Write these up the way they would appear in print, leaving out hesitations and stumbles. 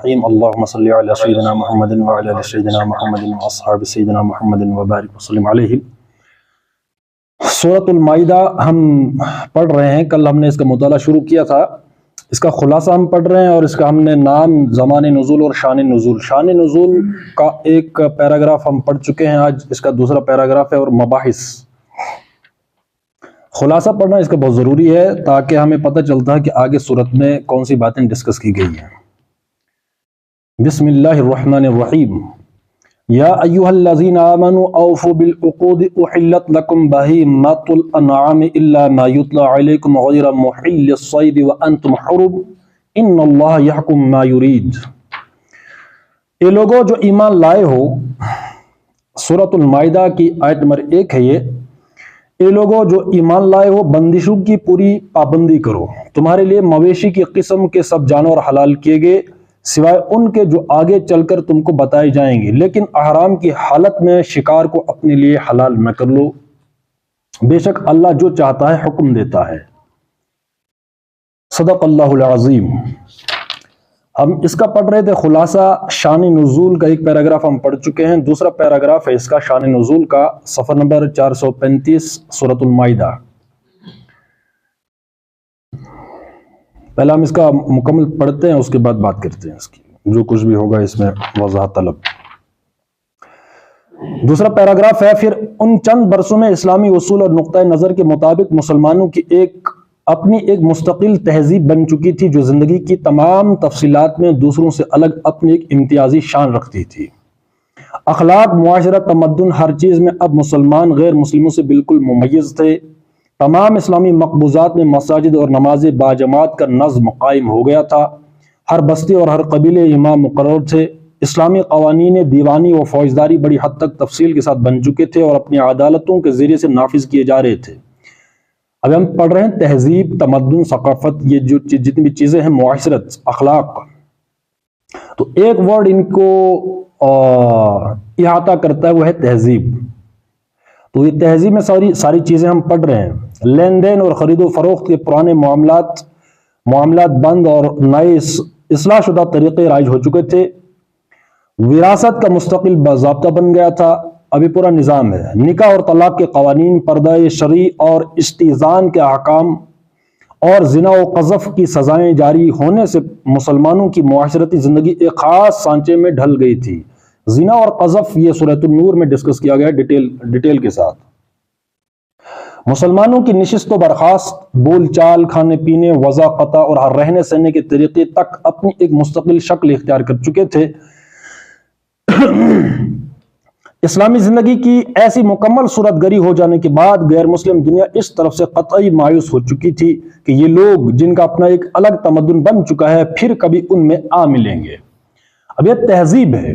الرحیم اللہم صلی علی سیدنا محمد وعلی آل سیدنا محمد واصحاب سیدنا محمد وبارک وسلم علیہ۔ سورۃ المائدہ ہم پڑھ رہے ہیں، کل ہم نے اس کا مطالعہ شروع کیا تھا، اس کا خلاصہ ہم پڑھ رہے ہیں اور اس کا ہم نے نام زمان نزول اور شان نزول کا ایک پیراگراف ہم پڑھ چکے ہیں، آج اس کا دوسرا پیراگراف ہے اور مباحث۔ خلاصہ پڑھنا اس کا بہت ضروری ہے تاکہ ہمیں پتہ چلتا ہے کہ آگے صورت میں کون سی باتیں ڈسکس کی گئی ہیں۔ بسم اللہ الرحمن الرحیم۔ یا ایہا الذین آمنوا اوفوا بالعقود احلت لکم بہیمۃ الانعام الا ما یتلی علیکم غیر محل الصید وانتم حرم ان اللہ یحکم ما یرید۔ اے لوگوں جو ایمان لائے ہو، سورۃ المائدہ کی آیت نمبر 1 ہے یہ۔ اے لوگوں جو ایمان لائے ہو، بندشوں کی پوری پابندی کرو، تمہارے لیے مویشی کی قسم کے سب جانور حلال کیے گئے سوائے ان کے جو آگے چل کر تم کو بتائے جائیں گے، لیکن احرام کی حالت میں شکار کو اپنے لیے حلال نہ کر لو، بے شک اللہ جو چاہتا ہے حکم دیتا ہے۔ صدق اللہ العظیم۔ ہم اس کا پڑھ رہے تھے خلاصہ شان نزول کا، ایک پیراگراف ہم پڑھ چکے ہیں، دوسرا پیراگراف ہے اس کا شان نزول کا، صفحہ نمبر 435 سورۃ المائدہ۔ پہلا ہم اس کا مکمل پڑھتے ہیں، اس کے بعد بات کرتے ہیں اس کی، جو کچھ بھی ہوگا اس میں وضاحت طلب۔ دوسرا پیراگراف ہے، پھر ان چند برسوں میں اسلامی اصول اور نقطۂ نظر کے مطابق مسلمانوں کی اپنی ایک مستقل تہذیب بن چکی تھی جو زندگی کی تمام تفصیلات میں دوسروں سے الگ اپنی ایک امتیازی شان رکھتی تھی۔ اخلاق، معاشرت، تمدن، ہر چیز میں اب مسلمان غیر مسلموں سے بالکل ممیز تھے۔ تمام اسلامی مقبوضات میں مساجد اور نماز باجماعت کا نظم قائم ہو گیا تھا۔ ہر بستی اور ہر قبیلے امام مقرر تھے۔ اسلامی قوانین دیوانی و فوجداری بڑی حد تک تفصیل کے ساتھ بن چکے تھے اور اپنی عدالتوں کے ذریعے سے نافذ کیے جا رہے تھے۔ اب ہم پڑھ رہے ہیں تہذیب، تمدن، ثقافت، یہ جو جتنی بھی چیزیں ہیں، معاشرت، اخلاق، تو ایک ورڈ ان کو احاطہ کرتا ہے، وہ ہے تہذیب۔ تو یہ تہذیب میں ساری چیزیں ہم پڑھ رہے ہیں۔ لین دین اور خرید و فروخت کے پرانے معاملات بند اور نئے اصلاح شدہ طریقے رائج ہو چکے تھے۔ وراثت کا مستقل باضابطہ بن گیا تھا، ابھی پورا نظام ہے۔ نکاح اور طلاق کے قوانین، پردہ شرعی اور استئذان کے احکام اور زنا و قذف کی سزائیں جاری ہونے سے مسلمانوں کی معاشرتی زندگی ایک خاص سانچے میں ڈھل گئی تھی۔ زنا اور قذف یہ سورۃ النور میں ڈسکس کیا گیا ڈیٹیل کے ساتھ۔ مسلمانوں کی نشست و برخاست، بول چال، کھانے پینے، وضع قطع اور ہر رہنے سہنے کے طریقے تک اپنی ایک مستقل شکل اختیار کر چکے تھے۔ اسلامی زندگی کی ایسی مکمل صورت گری ہو جانے کے بعد غیر مسلم دنیا اس طرف سے قطعی مایوس ہو چکی تھی کہ یہ لوگ جن کا اپنا ایک الگ تمدن بن چکا ہے پھر کبھی ان میں آ ملیں گے۔ اب یہ تہذیب ہے۔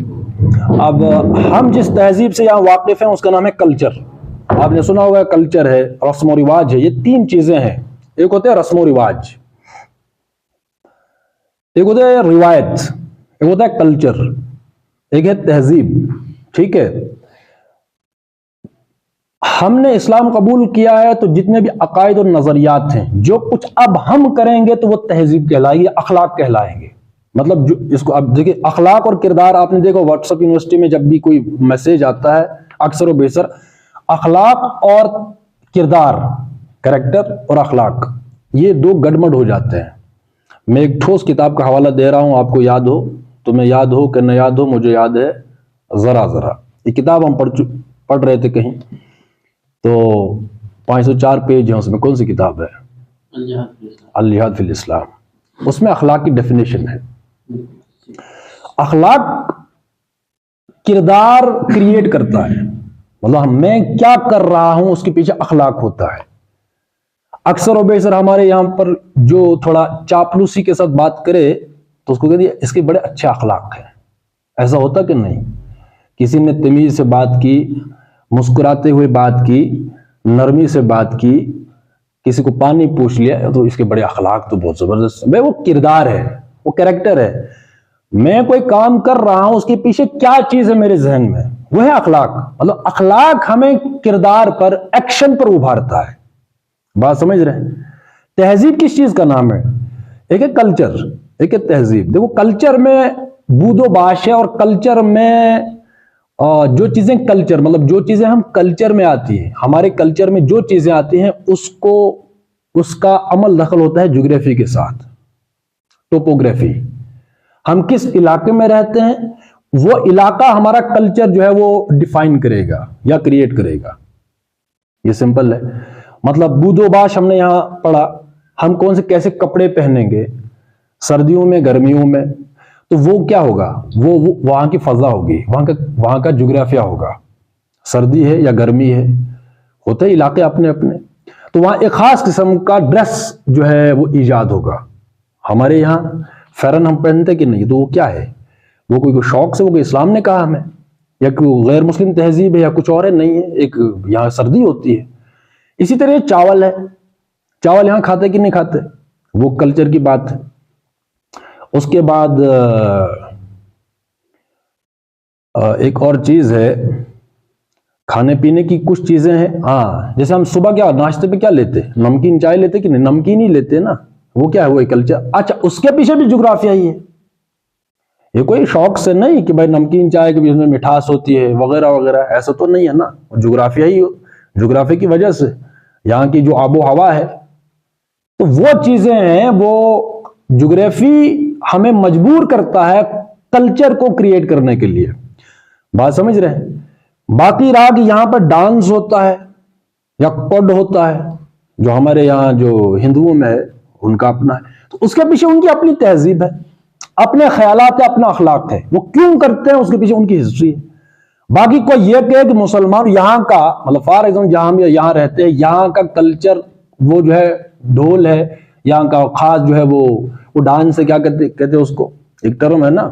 اب ہم جس تہذیب سے یہاں واقف ہیں اس کا نام ہے کلچر۔ آپ نے سنا ہوگا کلچر ہے، رسم و رواج ہے، یہ تین چیزیں ہیں۔ ایک ہوتا ہے رسم و رواج، ایک ہوتا ہے روایت، ایک ہوتا ہے کلچر، ایک ہے تہذیب۔ ٹھیک ہے، ہم نے اسلام قبول کیا ہے تو جتنے بھی عقائد اور نظریات ہیں، جو کچھ اب ہم کریں گے تو وہ تہذیب کہلائے گی، اخلاق کہلائیں گے۔ مطلب جو اس کو اب دیکھیں، اخلاق اور کردار، آپ نے دیکھو واٹس ایپ یونیورسٹی میں جب بھی کوئی میسج آتا ہے اکثر و بیشتر اخلاق اور کردار، کریکٹر اور اخلاق، یہ دو گڑبڑ ہو جاتے ہیں۔ میں ایک ٹھوس کتاب کا حوالہ دے رہا ہوں، آپ کو یاد ہو، تمہیں یاد ہو کہ نہ یاد ہو، مجھے یاد ہے ذرا۔ یہ کتاب ہم پڑھ رہے تھے کہیں، تو 504 پیج ہیں اس میں۔ کون سی کتاب ہے؟ الجہاد فی الاسلام۔ اس میں اخلاق کی ڈیفینیشن ہے۔ اخلاق کردار کریٹ کرتا ہے، مطلب میں کیا کر رہا ہوں اس کے پیچھے اخلاق ہوتا ہے۔ اکثر و بیشتر ہمارے یہاں پر جو تھوڑا چاپلوسی کے ساتھ بات کرے تو اس کو کہتے ہیں اس کے بڑے اچھے اخلاق ہیں۔ ایسا ہوتا کہ نہیں؟ کسی نے تمیز سے بات کی، مسکراتے ہوئے بات کی، نرمی سے بات کی، کسی کو پانی پوچھ لیا تو اس کے بڑے اخلاق تو بہت زبردست ہے۔ وہ کردار ہے، وہ کریکٹر ہے۔ میں کوئی کام کر رہا ہوں، اس کے پیچھے کیا چیز ہے میرے ذہن میں، وہ ہے اخلاق۔ مطلب اخلاق ہمیں کردار پر، ایکشن پر ابھارتا ہے۔ بات سمجھ رہے ہیں؟ تہذیب کس چیز کا نام ہے؟ ایک ہے کلچر، ایک ہے تہذیب۔ دیکھو کلچر میں بود و باش ہے، اور کلچر میں جو چیزیں کلچر مطلب جو چیزیں ہم کلچر میں آتی ہیں، ہمارے کلچر میں جو چیزیں آتی ہیں اس کا عمل دخل ہوتا ہے جغرافی کے ساتھ، ٹوپوگرافی. ہم کس علاقے میں رہتے ہیں وہ علاقہ ہمارا کلچر جو ہے وہ ڈیفائن کرے گا یا کریٹ کرے گا. یہ سمپل ہے. مطلب بود و باش ہم نے یہاں پڑھا، ہم کون سے کیسے کپڑے پہنیں گے سردیوں میں گرمیوں میں، تو وہ کیا ہوگا، وہ وہاں کی فضا ہوگی، وہاں کا جغرافیہ ہوگا. سردی ہے یا گرمی ہے، ہوتے علاقے اپنے اپنے، تو وہاں ایک خاص قسم کا ڈریس جو ہے وہ ایجاد ہوگا. ہمارے یہاں فیرن ہم پہنتے کہ نہیں، تو وہ کیا ہے، وہ کوئی شوق سے، وہ کوئی اسلام نے کہا ہمیں، یا کوئی غیر مسلم تہذیب ہے یا کچھ اور ہے، نہیں ہے، ایک یہاں سردی ہوتی ہے. اسی طرح چاول ہے، چاول یہاں کھاتے کہ نہیں کھاتے، وہ کلچر کی بات ہے. اس کے بعد ایک اور چیز ہے، کھانے پینے کی کچھ چیزیں ہیں. ہاں جیسے ہم صبح کیا ناشتے پہ کیا لیتے، نمکین چائے لیتے کہ نہیں، نمکین ہی لیتے نا، وہ کیا ہے، وہ کلچر. اچھا اس کے پیچھے بھی جغرافیہ ہی ہے، یہ کوئی شوق سے نہیں کہ بھائی نمکین چائے کے بھی اس میں مٹھاس ہوتی ہے وغیرہ وغیرہ، ایسا تو نہیں ہے نا. جغرافیہ ہی، جغرافیہ کی وجہ سے یہاں کی جو آب و ہوا ہے، تو وہ چیزیں ہیں، وہ جغرافی ہمیں مجبور کرتا ہے کلچر کو کریٹ کرنے کے لیے. بات سمجھ رہے ہیں. باقی رہا کہ یہاں پر ڈانس ہوتا ہے یا پڈ ہوتا ہے، جو ہمارے یہاں جو ہندوؤں میں ہے ان کا اپنا ہے، تو اس کے پیچھے ان کی اپنی تہذیب ہے، اپنے خیالات ہے، اپنا اخلاق ہے، وہ کیوں کرتے ہیں اس کے پیچھے ان کی ہسٹری ہے. باقی کوئی یہ کہے کہ مسلمان یہاں کا مطلب فار ایگزامپل جہاں ہم یہاں رہتے ہیں، یہاں کا کلچر وہ جو ہے ڈھول ہے، یہاں کا خاص جو ہے وہ ڈانس ہے، کیا کہتے اس کو، ایک ٹرم ہے نا،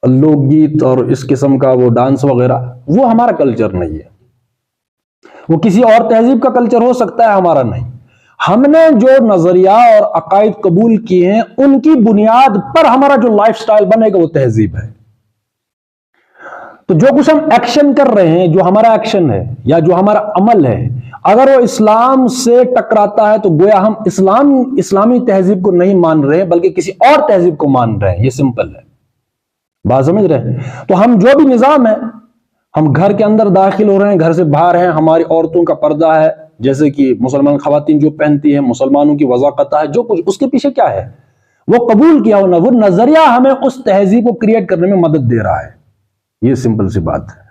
لوک گیت اور اس قسم کا وہ ڈانس وغیرہ، وہ ہمارا کلچر نہیں ہے. وہ کسی اور تہذیب کا کلچر ہو سکتا ہے، ہمارا نہیں. ہم نے جو نظریہ اور عقائد قبول کیے ہیں ان کی بنیاد پر ہمارا جو لائف سٹائل بنے گا وہ تہذیب ہے. تو جو کچھ ہم ایکشن کر رہے ہیں، جو ہمارا ایکشن ہے یا جو ہمارا عمل ہے، اگر وہ اسلام سے ٹکراتا ہے تو گویا ہم اسلامی تہذیب کو نہیں مان رہے بلکہ کسی اور تہذیب کو مان رہے ہیں. یہ سمپل ہے. بات سمجھ رہے ہیں. تو ہم جو بھی نظام ہے، ہم گھر کے اندر داخل ہو رہے ہیں، گھر سے باہر ہیں، ہماری عورتوں کا پردہ ہے، جیسے کہ مسلمان خواتین جو پہنتی ہیں، مسلمانوں کی وضاقت ہے، جو کچھ اس کے پیچھے کیا ہے، وہ قبول کیا ہونا، وہ نظریہ ہمیں اس تہذیب کو کریٹ کرنے میں مدد دے رہا ہے. یہ سمپل سی بات ہے.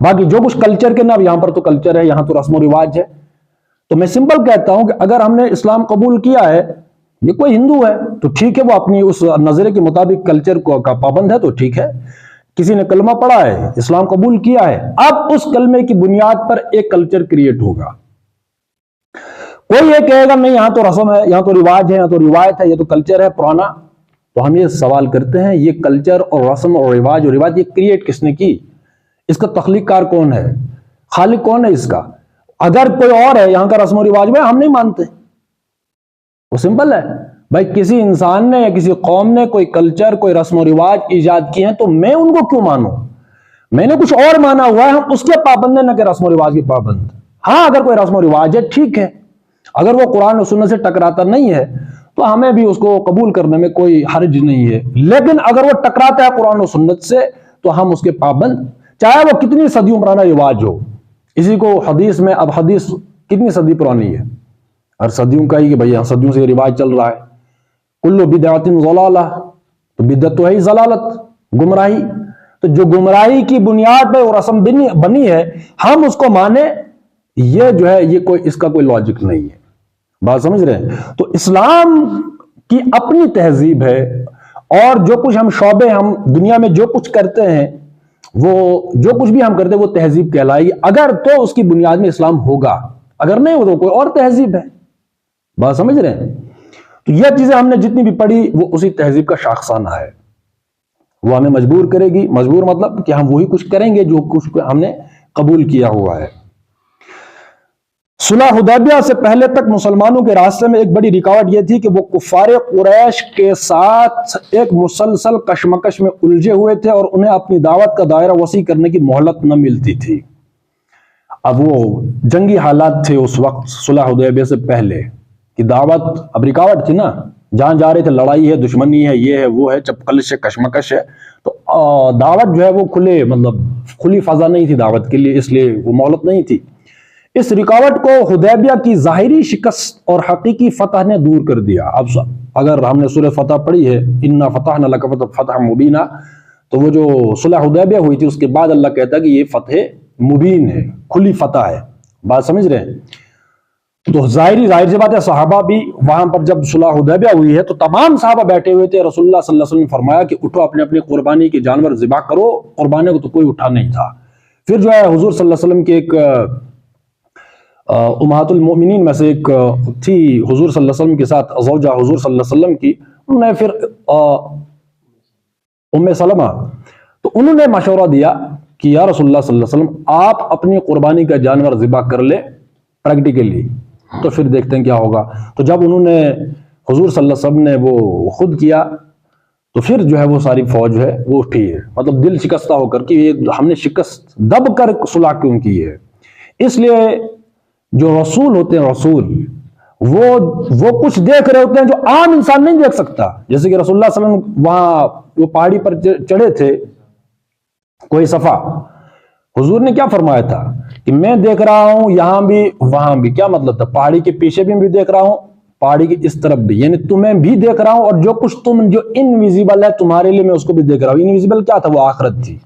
باقی جو کچھ کلچر کے نا، یہاں پر تو کلچر ہے، یہاں تو رسم و رواج ہے. تو میں سمپل کہتا ہوں کہ اگر ہم نے اسلام قبول کیا ہے، یہ کوئی ہندو ہے تو ٹھیک ہے، وہ اپنی اس نظریے کے مطابق کلچر کا پابند ہے تو ٹھیک ہے. کسی نے کلمہ پڑھا ہے، اسلام قبول کیا ہے، اب اس کلمے کی بنیاد پر ایک کلچر کریٹ ہوگا. کوئی یہ کہے گا نہیں، یہاں تو رسم ہے، یہاں تو رواج ہے، یہاں تو روایت ہے، یہ تو کلچر ہے پرانا. تو ہم یہ سوال کرتے ہیں، یہ کلچر اور رسم اور رواج یہ کریٹ کس نے کی؟ اس کا تخلیق کار کون ہے؟ خالق کون ہے اس کا؟ اگر کوئی اور ہے یہاں کا رسم و رواج میں، ہم نہیں مانتے. وہ سمپل ہے بھائی. کسی انسان نے یا کسی قوم نے کوئی کلچر، کوئی رسم و رواج ایجاد کیے ہیں تو میں ان کو کیوں مانوں؟ میں نے کچھ اور مانا ہوا ہے، ہم اس کے پابند ہیں، نہ کہ رسم و رواج کے پابند. ہاں اگر کوئی رسم و رواج ہے ٹھیک ہے، اگر وہ قرآن و سنت سے ٹکراتا نہیں ہے تو ہمیں بھی اس کو قبول کرنے میں کوئی حرج نہیں ہے. لیکن اگر وہ ٹکراتا ہے قرآن و سنت سے تو ہم اس کے پابند، چاہے وہ کتنی صدیوں پرانا رواج ہو. اسی کو حدیث میں، اب حدیث کتنی صدی پرانی ہے، اور صدیوں کا ہی کہ بھئی صدیوں سے یہ رواج چل رہا ہے. کل بدعت ضلالہ، تو بدعت تو ہے ہی ضلالت، گمراہی. تو جو گمراہی کی بنیاد پہ وہ رسم بنی ہے، ہم اس کو مانیں، یہ جو ہے یہ کوئی اس کا کوئی لاجک نہیں ہے. بات سمجھ رہے ہیں. تو اسلام کی اپنی تہذیب ہے، اور جو کچھ ہم شعبے، ہم دنیا میں جو کچھ کرتے ہیں، وہ جو کچھ بھی ہم کرتے ہیں وہ تہذیب کہلائے گی. اگر تو اس کی بنیاد میں اسلام ہوگا، اگر نہیں ہو تو کوئی اور تہذیب ہے. بات سمجھ رہے ہیں. تو یہ چیزیں ہم نے جتنی بھی پڑھی وہ اسی تہذیب کا شاخسانہ ہے. وہ ہمیں مجبور کرے گی، مجبور مطلب کہ ہم وہی کچھ کریں گے جو کچھ ہم نے قبول کیا ہوا ہے. صلح حدیبیہ سے پہلے تک مسلمانوں کے راستے میں ایک بڑی رکاوٹ یہ تھی کہ وہ کفار قریش کے ساتھ ایک مسلسل کشمکش میں الجھے ہوئے تھے، اور انہیں اپنی دعوت کا دائرہ وسیع کرنے کی مہلت نہ ملتی تھی. اب وہ جنگی حالات تھے اس وقت، صلح حدیبیہ سے پہلے کی دعوت، اب رکاوٹ تھی نا، جہاں جا رہے تھے لڑائی ہے، دشمنی ہے، یہ ہے، وہ ہے، چپکلش ہے، کشمکش ہے، تو دعوت جو ہے وہ کھلی فضا نہیں تھی دعوت کے لیے، اس لیے وہ مہلت نہیں تھی۔ اس رکاوٹ کو حدیبیہ کی ظاہری شکست اور حقیقی فتح نے دور کر دیا۔ اب اگر ہم نے سورہ فتح پڑھی ہے، انا فتحنا لک فتحا مبینا، تو وہ جو صلح حدیبیہ ہوئی تھی اس کے بعد اللہ کہتا ہے کہ یہ فتح مبین ہے، کھلی فتح ہے۔ بات سمجھ رہے ہیں؟ تو ظاہر سی بات ہے، صحابہ بھی وہاں پر جب صلح حدیبیہ ہوئی ہے تو تمام صحابہ بیٹھے ہوئے تھے، رسول اللہ صلی اللہ علیہ وسلم نے فرمایا کہ اٹھو اپنے اپنے قربانی کے جانور ذبح کرو، قربانی کو تو کوئی اٹھا نہیں تھا۔ پھر جو ہے حضور صلی اللہ علیہ وسلم کے ایک امہات المؤمنین میں سے ایک تھی حضور صلی اللہ علیہ وسلم کے ساتھ زوجہ حضور صلی اللہ علیہ وسلم کی، انہوں نے پھر ام سلمہ، تو انہوں نے مشورہ دیا کہ یا رسول اللہ صلی اللہ علیہ وسلم آپ اپنی قربانی کا جانور ذبح کر لے پریکٹیکلی، تو پھر دیکھتے ہیں کیا ہوگا۔ تو جب انہوں نے حضور صلی اللہ علیہ وسلم نے وہ خود کیا تو پھر جو ہے وہ ساری فوج ہے وہ اٹھی ہے، مطلب دل شکستہ ہو کر کہ یہ ہم نے شکست دب کر صلح کیوں کی ہے۔ اس لیے جو رسول ہوتے ہیں، رسول وہ کچھ دیکھ رہے ہوتے ہیں جو عام انسان نہیں دیکھ سکتا۔ جیسے کہ رسول اللہ صلی اللہ علیہ وسلم وہاں وہ پہاڑی پر چڑھے تھے کوئی صفا، حضور نے کیا فرمایا تھا کہ میں دیکھ رہا ہوں یہاں بھی وہاں بھی، کیا مطلب تھا؟ پہاڑی کے پیچھے بھی دیکھ رہا ہوں، پہاڑی کی اس طرف بھی، یعنی تمہیں بھی دیکھ رہا ہوں، اور جو کچھ جو انویزیبل ہے تمہارے لیے میں اس کو بھی دیکھ رہا ہوں۔ انویزیبل کیا تھا؟ وہ آخرت تھی۔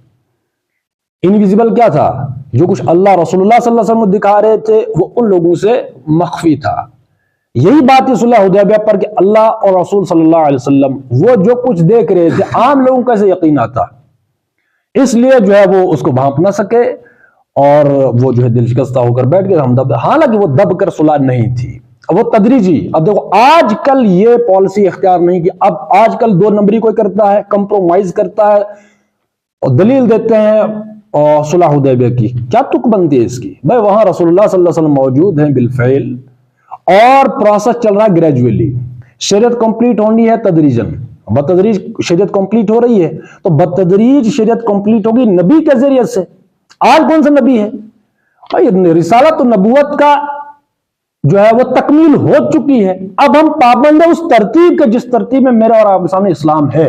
انویزیبل کیا تھا؟ جو کچھ اللہ رسول اللہ صلی اللہ علیہ وسلم دکھا رہے تھے وہ ان لوگوں سے مخفی تھا۔ یہی بات ہے صلح حدیبیہ پر کہ اللہ اور رسول صلی اللہ علیہ وسلم وہ جو کچھ دیکھ رہے تھے عام لوگوں کو کیسے یقین آتا، اس لیے جو ہے وہ اس کو بھانپ نہ سکے اور وہ جو ہے دل شکستہ ہو کر بیٹھ گئے۔ حالانکہ وہ دب کر صلح نہیں تھی، وہ تدریجی۔ اب دیکھو آج کل یہ پالیسی اختیار نہیں کہ اب آج کل 2 نمبری کوئی کرتا ہے، کمپرومائز کرتا ہے اور دلیل دیتے ہیں اور صلح حدیبیہ کی کیا تک بنتی ہے اس کی؟ بھائی وہاں رسول اللہ صلی اللہ علیہ وسلم موجود ہیں بالفعل، اور پروسیس چل رہا ہے گریجولی، شریعت کمپلیٹ ہونی ہے تدریجاً، بتدریج شریعت کمپلیٹ ہو رہی ہے، تو بتدریج شریعت کمپلیٹ ہوگی نبی کے ذریعے سے۔ آج کون سا نبی ہے؟ بھائی رسالت و نبوت کا جو ہے وہ تکمیل ہو چکی ہے، اب ہم پابند ہیں اس ترتیب کے جس ترتیب میں میرے اور آپ کے سامنے اسلام ہے۔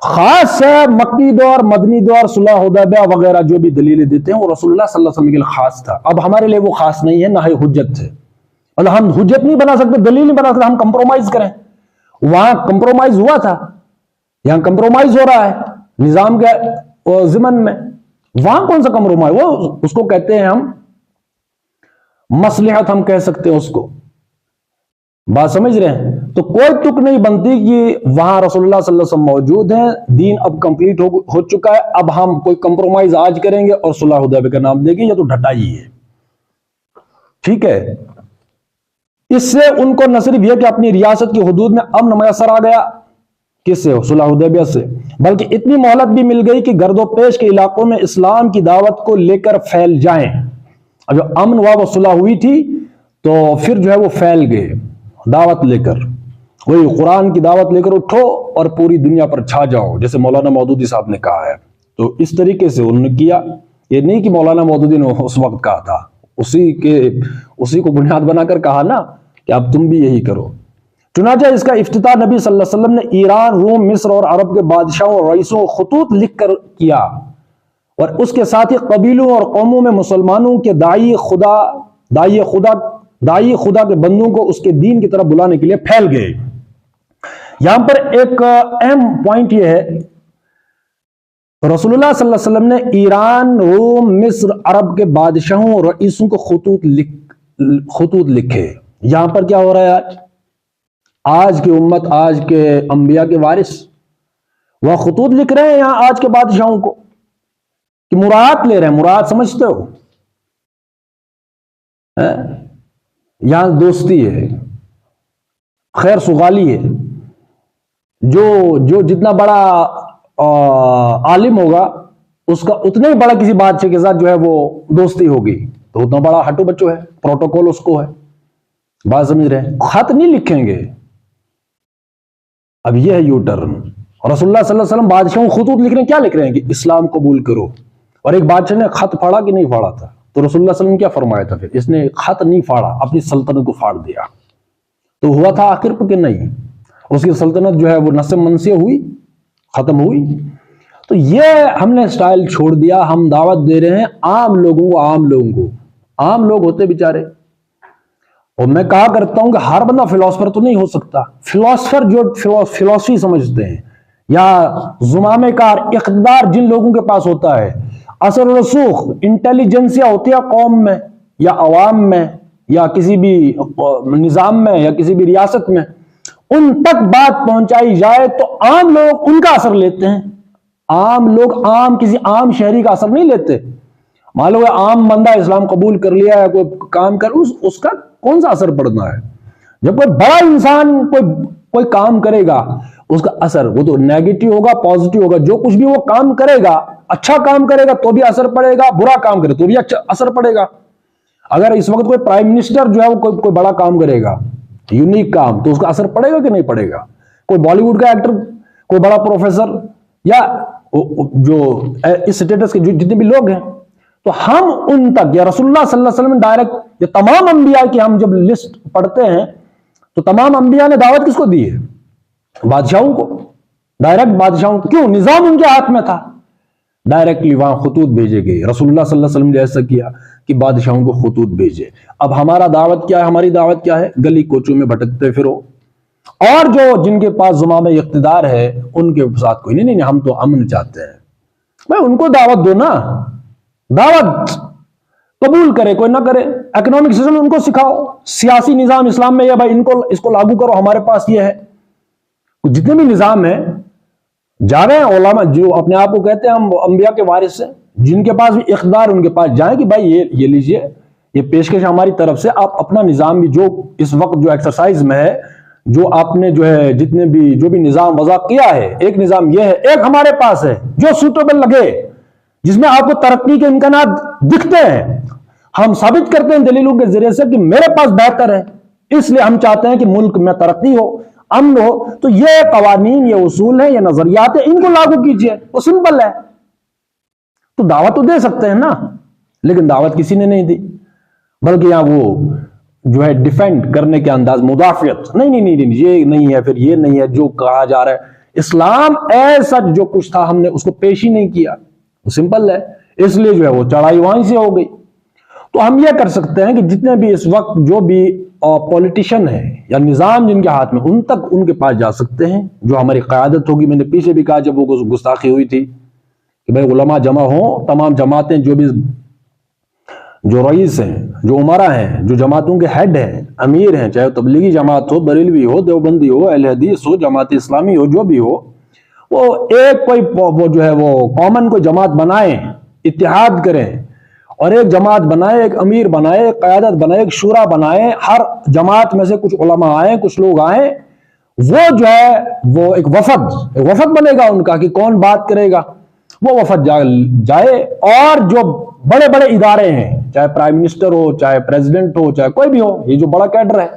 خاص ہے مکی دور، مدنی دور، صلح حدیبیہ وغیرہ جو بھی دلیلیں دیتے ہیں وہ رسول اللہ صلی اللہ علیہ وسلم کے لیے خاص تھا، اب ہمارے لیے وہ خاص نہیں ہے، نہ ہی حجت ہے، مطلب ہم حجت نہیں بنا سکتے، دلیل نہیں بنا سکتے، ہم کمپرومائز کریں۔ وہاں کمپرومائز ہوا تھا، یہاں کمپرومائز ہو رہا ہے نظام کے ضمن میں، وہاں کون سا کمپرومائز؟ وہ اس کو کہتے ہیں ہم مصلحت، ہم کہہ سکتے ہیں اس کو، بات سمجھ رہے ہیں؟ تو کوئی تک نہیں بنتی کہ وہاں رسول اللہ صلی اللہ علیہ وسلم موجود ہیں، دین اب کمپلیٹ ہو چکا ہے، اب ہم کوئی کمپرومائز آج کریں گے اور صلح حدیبیہ کا نام دیں گے، یہ تو ڈھٹائی ہے۔ ٹھیک ہے، اس سے ان کو نہ صرف یہ کہ اپنی ریاست کی حدود میں امن میسر آ گیا، کس سے؟ صلح حدیبیہ سے، بلکہ اتنی مہلت بھی مل گئی کہ گرد و پیش کے علاقوں میں اسلام کی دعوت کو لے کر پھیل جائیں۔ اب جو امن ہوا وہ صلح ہوئی تھی تو پھر جو ہے وہ پھیل گئے دعوت لے کر، وہی قرآن کی دعوت لے کر اٹھو اور پوری دنیا پر چھا جاؤ، جیسے مولانا مودودی صاحب نے کہا ہے۔ تو اس طریقے سے انہوں نے کیا، یہ نہیں کہ مولانا مودودی نے اس وقت کہا تھا، اسی کو بنیاد بنا کر کہا نا کہ اب تم بھی یہی کرو۔ چنانچہ اس کا افتتاح نبی صلی اللہ علیہ وسلم نے ایران، روم، مصر اور عرب کے بادشاہوں اور رئیسوں کو خطوط لکھ کر کیا، اور اس کے ساتھ ہی قبیلوں اور قوموں میں مسلمانوں کے داعی خدا کے بندوں کو اس کے دین کی طرف بلانے کے لیے پھیل گئے۔ یہاں پر ایک اہم پوائنٹ یہ ہے، رسول اللہ صلی اللہ علیہ وسلم نے ایران، روم، مصر، عرب کے بادشاہوں اور رئیسوں کو خطوط لکھے۔ یہاں پر کیا ہو رہا ہے؟ آج کی امت، آج کے انبیاء کے وارث وہ خطوط لکھ رہے ہیں یہاں آج کے بادشاہوں کو، کہ مراد لے رہے ہیں۔ مراد سمجھتے ہو؟ یہاں دوستی ہے، خیر سگالی ہے، جو جتنا بڑا عالم ہوگا اس کا اتنا ہی بڑا کسی بادشاہ کے ساتھ جو ہے وہ دوستی ہوگی، تو اتنا بڑا ہٹو بچو ہے، پروٹوکول اس کو ہے۔ بات سمجھ رہے ہیں؟ خط نہیں لکھیں گے۔ اب یہ ہے یو ٹرن۔ رسول اللہ صلی اللہ علیہ وسلم بادشاہوں خطوط لکھ رہے ہیں، کیا لکھ رہے ہیں؟ کہ اسلام قبول کرو۔ اور ایک بادشاہ نے خط پھاڑا کہ نہیں پھاڑا تھا؟ تو رسول اللہ صلی اللہ علیہ وسلم کیا فرمایا تھا؟ پھر اس نے خط نہیں پھاڑا، اپنی سلطنت کو پھاڑ دیا۔ تو ہوا تھا آخر پہ کہ نہیں؟ اس کی سلطنت جو ہے وہ نسب منسیہ ہوئی، ختم ہوئی۔ تو یہ ہم نے سٹائل چھوڑ دیا، ہم دعوت دے رہے ہیں عام لوگوں کو، عام لوگوں کو، عام لوگ ہوتے بیچارے۔ اور میں کہا کرتا ہوں کہ ہر بندہ فلاسفر تو نہیں ہو سکتا۔ فلاسفر جو فلاسفی سمجھتے ہیں یا زمامے کار اقتدار جن لوگوں کے پاس ہوتا ہے، اثر و رسوخ انٹیلیجنسیا ہوتی ہے قوم میں یا عوام میں یا کسی بھی نظام میں یا کسی بھی ریاست میں، ان تک بات پہنچائی جائے تو عام لوگ ان کا اثر لیتے ہیں۔ عام لوگ کسی عام شہری کا اثر نہیں لیتے۔ مان لو عام بندہ اسلام قبول کر لیا ہے، کوئی کام کر، اس کا کون سا اثر پڑنا ہے؟ جب کوئی بڑا انسان کوئی کام کرے گا، اس کا اثر وہ تو نیگیٹو ہوگا، پازیٹو ہوگا۔ جو کچھ بھی وہ کام کرے گا، اچھا کام کرے گا تو بھی اثر پڑے گا، برا کام کرے تو بھی اچھا اثر پڑے گا۔ اگر اس وقت کوئی پرائم منسٹر جو ہے وہ کوئی بڑا کام کرے گا، یونیک کام، تو اس کا اثر پڑے گا کہ نہیں پڑے گا؟ کوئی بالی ووڈ کا ایکٹر، کوئی بڑا پروفیسر یا جو اس سٹیٹس کے جتنے بھی لوگ ہیں، تو ہم ان تک، یا رسول اللہ صلی اللہ علیہ وسلم ڈائریکٹ، یا تمام انبیاء کی ہم جب لسٹ پڑھتے ہیں تو تمام انبیاء نے دعوت کس کو دی ہے؟ بادشاہوں کو، ڈائریکٹ بادشاہوں کو۔ کیوں؟ نظام ان کے ہاتھ میں تھا، ڈائریکٹلی وہاں خطوط بھیجے گئے۔ رسول اللہ صلی اللہ علیہ وسلم نے ایسا کیا کہ بادشاہوں کو خطوط بھیجے۔ اب ہمارا دعوت کیا ہے؟ ہماری دعوت کیا ہے؟ گلی کوچوں میں بھٹکتے پھرو، اور جو جن کے پاس زمام اقتدار ہے ان کے ساتھ کوئی نہیں، ہم تو امن چاہتے ہیں۔ بھائی ان کو دعوت دو نا، دعوت قبول کرے کوئی نہ کرے، اکنامک سسٹم ان کو سکھاؤ، سیاسی نظام اسلام میں یہ بھائی اس کو لاگو کرو، ہمارے پاس یہ ہے۔ جتنے بھی نظام ہیں، جا رہے ہیں علماء جو اپنے آپ کو کہتے ہیں ہم انبیاء کے وارث ہیں، جن کے پاس بھی اقتدار ان کے پاس جائیں کہ بھائی یہ لیجئے، یہ پیشکش ہماری طرف سے، آپ اپنا نظام بھی جو اس وقت جو ایکسرسائز میں ہے، جو آپ نے جو ہے جتنے بھی جو بھی نظام وضع کیا ہے، ایک نظام یہ ہے، ایک ہمارے پاس ہے جو سوٹیبل لگے، جس میں آپ کو ترقی کے امکانات دکھتے ہیں، ہم ثابت کرتے ہیں دلیلوں کے ذریعے سے کہ میرے پاس بہتر ہے، اس لیے ہم چاہتے ہیں کہ ملک میں ترقی ہو، امن ہو۔ تو یہ قوانین، یہ اصول ہیں، یہ نظریات ہیں، ان کو لاگو کیجئے، وہ سمپل ہے۔ تو دعوت تو دے سکتے ہیں نا، لیکن دعوت کسی نے نہیں دی، بلکہ یہاں وہ جو ہے ڈیفینڈ کرنے کے انداز، مدافعت، نہیں یہ نہیں ہے، پھر یہ نہیں ہے جو کہا جا رہا ہے۔ اسلام ایسا جو کچھ تھا ہم نے اس کو پیش ہی نہیں کیا، وہ سمپل ہے، اس لیے جو ہے وہ چڑھائی وہیں سے ہو گئی۔ تو ہم یہ کر سکتے ہیں کہ جتنے بھی اس وقت جو بھی پولیٹیشین ہیں یا نظام جن کے ہاتھ میں، ان تک ان کے پاس جا سکتے ہیں، جو ہماری قیادت ہوگی۔ میں نے پیچھے بھی کہا جب وہ گستاخی ہوئی تھی کہ بھائی علماء جمع ہوں، تمام جماعتیں، جو رئیس ہیں، جو عمرا ہیں، جو جماعتوں کے ہیڈ ہیں، امیر ہیں، چاہے تبلیغی جماعت ہو، بریلوی ہو، دیوبندی ہو، اہل حدیث ہو، جماعت اسلامی ہو، جو بھی ہو، وہ ایک وہ جو ہے وہ کامن کوئی جماعت بنائیں، اتحاد کریں، اور ایک جماعت بنائے، ایک امیر بنائے، ایک قیادت بنائے، ایک شورا بنائے، ہر جماعت میں سے کچھ علماء آئیں، کچھ لوگ آئیں، وہ جو ہے وہ ایک وفد بنے گا ان کا کہ کون بات کرے گا، وہ وفد جائے، اور جو بڑے بڑے ادارے ہیں، چاہے پرائم منسٹر ہو، چاہے پریزیڈنٹ ہو، چاہے کوئی بھی ہو، یہ جو بڑا کیڈر ہے،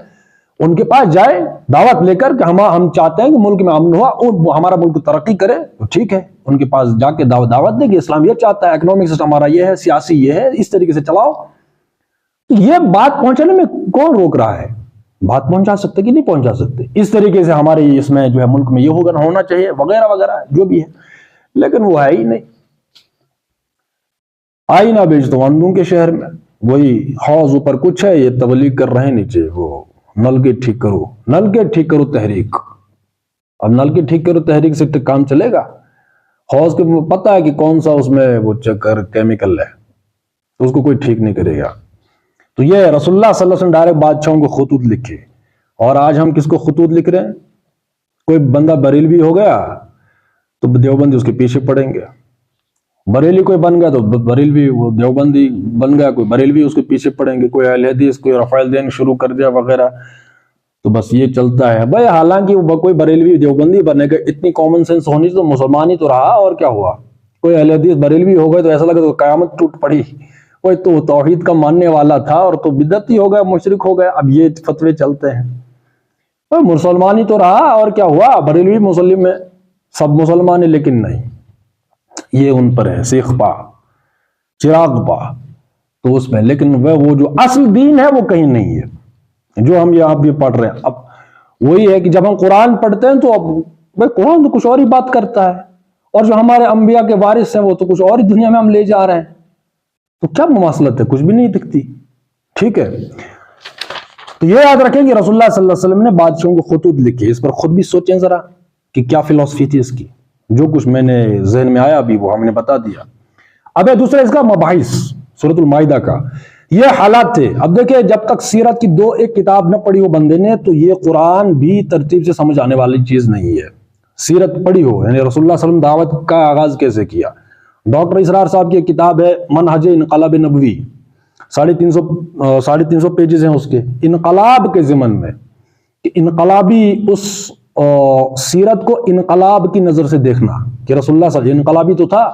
ان کے پاس جائے دعوت لے کر کہ ہم چاہتے ہیں کہ ملک میں امن ہوا، ہمارا ملک ترقی کرے، تو ٹھیک ہے، ان کے پاس جا کے دعوت دے کہ اسلام یہ چاہتا ہے، اکنامک سسٹم ہمارا یہ ہے، سیاسی یہ ہے، اس طریقے سے چلاؤ۔ تو یہ بات پہنچانے میں کون روک رہا ہے؟ بات پہنچا سکتے کہ نہیں پہنچا سکتے؟ اس طریقے سے ہمارے اس میں جو ہے ملک میں یہ ہونا چاہیے، وغیرہ وغیرہ جو بھی ہے، لیکن وہ ہے ہی نہیں۔ آئینہ بیچ دو اندھوں کے شہر میں، وہی حوض اوپر کچھ ہے، یہ تبلیغ کر رہے ہیں نیچے، وہ نلکے ٹھیک کرو تحریک۔ اب نلکے ٹھیک کرو تحریک سے کام چلے گا؟ حوض کے پتہ ہے کہ کون سا اس میں وہ چکر کیمیکل ہے، تو اس کو کوئی ٹھیک نہیں کرے گا۔ تو یہ رسول اللہ صلی اللہ علیہ وسلم ڈائریکٹ بادشاہوں کو خطوط لکھے، اور آج ہم کس کو خطوط لکھ رہے ہیں؟ کوئی بندہ بریلوی ہو گیا تو دیوبندی اس کے پیچھے پڑیں گے، بریلی کوئی بن گیا تو بریلوی، وہ دیوبندی بن گیا، کوئی بریلوی اس کے پیچھے پڑیں گے، کوئی اہل حدیث، کوئی رفاعی دین شروع کر دیا وغیرہ، تو بس یہ چلتا ہے بھائی۔ حالانکہ وہ کوئی بریلوی دیوبندی بنے گا، اتنی کامن سینس ہونی تو مسلمان ہی تو رہا، اور کیا ہوا؟ کوئی اہل حدیث بریلوی ہو گئے تو ایسا لگا تو قیامت ٹوٹ پڑی، کوئی تو توحید کا ماننے والا تھا اور تو بدعتی ہو گیا، مشرک ہو گیا، اب یہ فتوے چلتے ہیں۔ مسلمان ہی تو رہا، اور کیا ہوا؟ بریلوی مسلم میں سب مسلمان ہیں، لیکن نہیں، یہ ان پر ہے سیخ پا، چراغ پا، تو اس میں، لیکن وہ جو اصل دین ہے وہ کہیں نہیں ہے، جو ہم یہاں بھی پڑھ رہے ہیں۔ اب وہی ہے کہ جب ہم قرآن پڑھتے ہیں تو بھائی قرآن تو کچھ اور ہی بات کرتا ہے، اور جو ہمارے انبیاء کے وارث ہیں وہ تو کچھ اور ہی دنیا میں ہم لے جا رہے ہیں، تو کیا مماثلت ہے؟ کچھ بھی نہیں دکھتی. ٹھیک ہے، تو یہ یاد رکھیں کہ رسول اللہ صلی اللہ علیہ وسلم نے بادشاہوں کو خطوط لکھے، اس پر خود بھی سوچیں ذرا کہ کیا فلسفی تھی اس کی. جو کچھ میں نے ذہن میں آیا ابھی وہ ہم نے بتا دیا. اب دوسرا اس کا مباحث سورۃ المائدہ کا یہ حالات تھے. اب دیکھیں جب تک سیرت کی دو ایک کتاب نہ پڑھی ہو بندے نے تو یہ قرآن بھی ترتیب سے سمجھ آنے والی چیز نہیں ہے. سیرت پڑھی ہو، یعنی رسول اللہ صلی اللہ علیہ وسلم دعوت کا آغاز کیسے کیا. ڈاکٹر اسرار صاحب کی ایک کتاب ہے منہج انقلاب نبوی، 350 پیجز ہیں اس کے، انقلاب کے ضمن میں کہ انقلابی اس سیرت کو انقلاب کی نظر سے دیکھنا کہ رسول اللہ صلی اللہ علیہ وسلم انقلابی تو تھا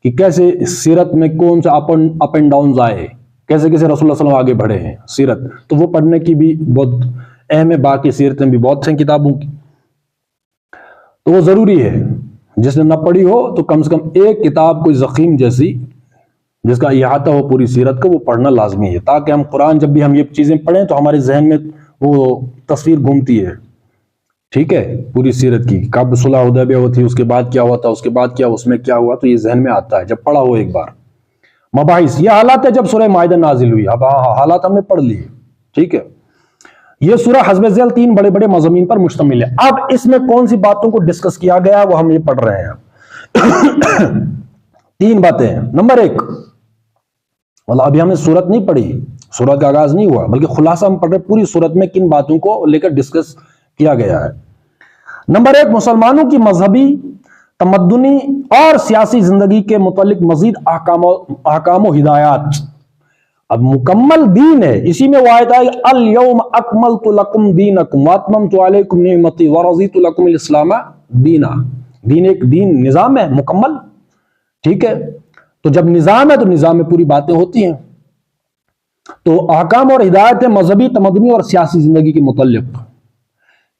کہ کیسے سیرت میں کون سے اپ اینڈ ڈاؤنز آئے، کیسے کیسے رسول اللہ صلی اللہ علیہ وسلم آگے بڑھے ہیں سیرت. تو وہ پڑھنے کی بھی بہت اہم ہے، باقی سیرتیں بھی بہت ہیں کتابوں کی، تو وہ ضروری ہے. جس نے نہ پڑھی ہو تو کم سے کم ایک کتاب کوئی زخیم جیسی جس کا احاطہ ہو پوری سیرت کا وہ پڑھنا لازمی ہے، تاکہ ہم قرآن جب بھی ہم یہ چیزیں پڑھیں تو ہمارے ذہن میں وہ تصویر گھومتی ہے. ٹھیک ہے، پوری سیرت کی کب صلح حدیبیہ ہوئی تھی، اس کے بعد کیا ہوا تھا، اس کے بعد کیا، اس میں کیا ہوا، تو یہ ذہن میں آتا ہے جب پڑھا ہو ایک بار. مباحث یہ حالات ہے جب سورہ مائدہ نازل ہوئی. اب حالات ہم نے پڑھ لیے. ٹھیک ہے، یہ سورہ حسب ذیل 3 بڑے بڑے مضامین پر مشتمل ہے. اب اس میں کون سی باتوں کو ڈسکس کیا گیا وہ ہم یہ پڑھ رہے ہیں. 3 باتیں ہیں. نمبر 1، واللہ ابھی ہم نے سورت نہیں پڑھی، سورت کا آغاز نہیں ہوا، بلکہ خلاصہ ہم پڑھ رہے پوری سورت میں کن باتوں کو لے کر ڈسکس کیا گیا ہے. نمبر 1، مسلمانوں کی مذہبی، تمدنی اور سیاسی زندگی کے متعلق مزید احکام و ہدایات. اب مکمل دین ہے، اسی میں وہ آیت ہے الیوم اکملت لکم دینکم واتممت علیکم نعمتی ورضیت لکم الاسلام دینا. دین ایک دین نظام ہے مکمل. ٹھیک ہے، تو جب نظام ہے تو نظام میں پوری باتیں ہوتی ہیں. تو احکام اور ہدایت مذہبی، تمدنی اور سیاسی زندگی کے متعلق.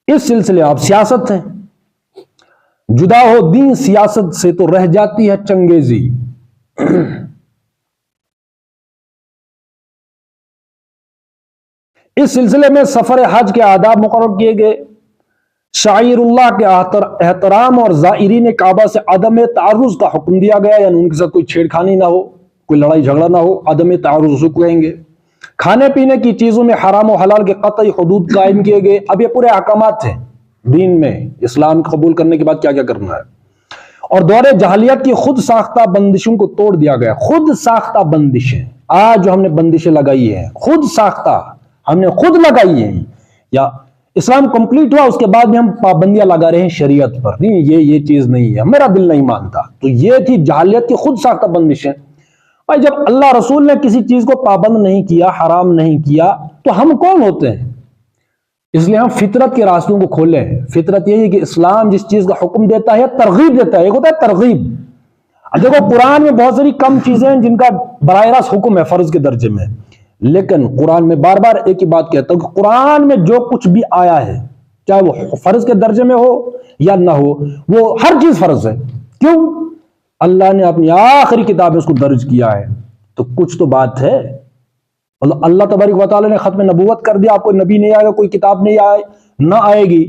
اس سلسلے اب سیاست ہے، جدا ہو دین سیاست سے تو رہ جاتی ہے چنگیزی. اس سلسلے میں سفر حج کے آداب مقرر کیے گئے، شاعر اللہ کے احترام اور زائرین کعبہ سے عدم تعرض کا حکم دیا گیا، یعنی ان کے ساتھ کوئی چھیڑخانی نہ ہو، کوئی لڑائی جھگڑا نہ ہو، عدم تعرض اسے کہیں گے. کھانے پینے کی چیزوں میں حرام و حلال کے قطعی حدود قائم کیے گئے. اب یہ پورے احکامات ہیں دین میں، اسلام قبول کرنے کے بعد کیا کیا کرنا ہے. اور دور جاہلیت کی خود ساختہ بندشوں کو توڑ دیا گیا. خود ساختہ بندشیں، آج جو ہم نے بندشیں لگائی ہیں خود ساختہ ہم نے خود لگائی ہیں، یا اسلام کمپلیٹ ہوا اس کے بعد بھی ہم پابندیاں لگا رہے ہیں شریعت پر. نہیں، یہ چیز نہیں ہے، میرا دل نہیں مانتا. تو یہ تھی جاہلیت کی خود ساختہ بندشیں. بھائی جب اللہ رسول نے کسی چیز کو پابند نہیں کیا، حرام نہیں کیا، تو ہم کون ہوتے ہیں؟ اس لیے ہم فطرت کے راستوں کو کھولیں. فطرت یہی ہے کہ اسلام جس چیز کا حکم دیتا ہے ترغیب دیتا ہے. ایک ہوتا ہے ترغیب. اب دیکھو قرآن میں بہت ساری کم چیزیں ہیں جن کا براہ راست حکم ہے فرض کے درجے میں، لیکن قرآن میں بار بار ایک ہی بات کہتا ہوں کہ قرآن میں جو کچھ بھی آیا ہے چاہے وہ فرض کے درجے میں ہو یا نہ ہو، وہ ہر چیز فرض ہے. کیوں؟ اللہ نے اپنی آخری کتاب میں اس کو درج کیا ہے، تو کچھ تو بات ہے. اللہ تبارک و تعالیٰ نے ختم نبوت کر دیا، آپ کوئی نبی نہیں آئے گا، کوئی کتاب نہ آئے گی،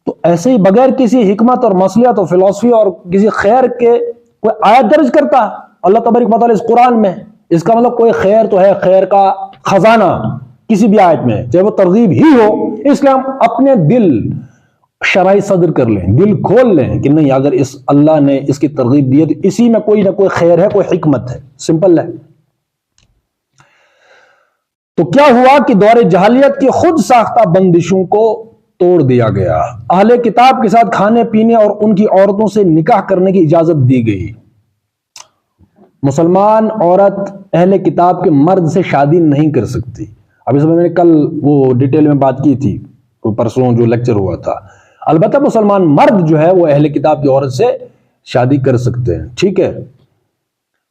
تو ایسے ہی بغیر کسی حکمت اور مصلحت اور فلسفی اور کسی خیر کے کوئی آیت درج کرتا اللہ تبارک و تعالیٰ اس قرآن میں. اس کا مطلب کوئی خیر تو ہے، خیر کا خزانہ کسی بھی آیت میں، چاہے وہ ترغیب ہی ہو. اس لیے ہم اپنے دل شرح صدر کر لیں، دل کھول لیں کہ نہیں، اگر اس اللہ نے اس کی ترغیب دی ہے تو اسی میں کوئی نہ کوئی خیر ہے، کوئی حکمت ہے. سمپل ہے. تو کیا ہوا کہ دور جاہلیت کی خود ساختہ بندشوں کو توڑ دیا گیا. اہل کتاب کے ساتھ کھانے پینے اور ان کی عورتوں سے نکاح کرنے کی اجازت دی گئی. مسلمان عورت اہل کتاب کے مرد سے شادی نہیں کر سکتی. اب اس میں نے کل وہ ڈیٹیل میں بات کی تھی، پرسوں جو لیکچر ہوا تھا. البتہ مسلمان مرد جو ہے وہ اہل کتاب کی عورت سے شادی کر سکتے ہیں. ٹھیک ہے.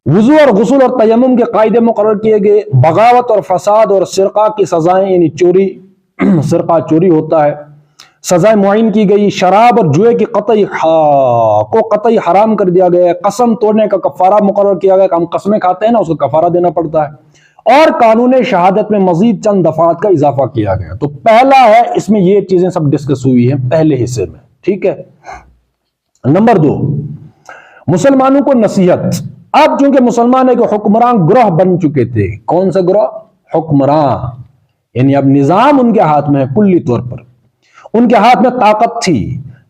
وضو اور غسل اور تیمم کے قاعدے مقرر کیے گئے. بغاوت اور فساد اور سرقہ کی سزائیں، یعنی چوری، سرقہ چوری ہوتا ہے، سزائیں معین کی گئی. شراب اور جوئے کی قطعی حرام کر دیا گیا ہے. قسم توڑنے کا کفارہ مقرر کیا گیا کہ ہم قسمیں کھاتے ہیں نا، اس کو کفارہ دینا پڑتا ہے. اور قانون شہادت میں مزید چند دفعات کا اضافہ کیا گیا۔ تو پہلا ہے، اس میں یہ چیزیں سب ڈسکس ہوئی ہیں پہلے حصے میں، ٹھیک ہے۔ نمبر 2، مسلمانوں کو نصیحت۔ اب چونکہ مسلمان ایک حکمران گروہ بن چکے تھے، کون سا گروہ؟ حکمران، یعنی اب نظام ان کے ہاتھ میں ہے، کلی طور پر ان کے ہاتھ میں طاقت تھی،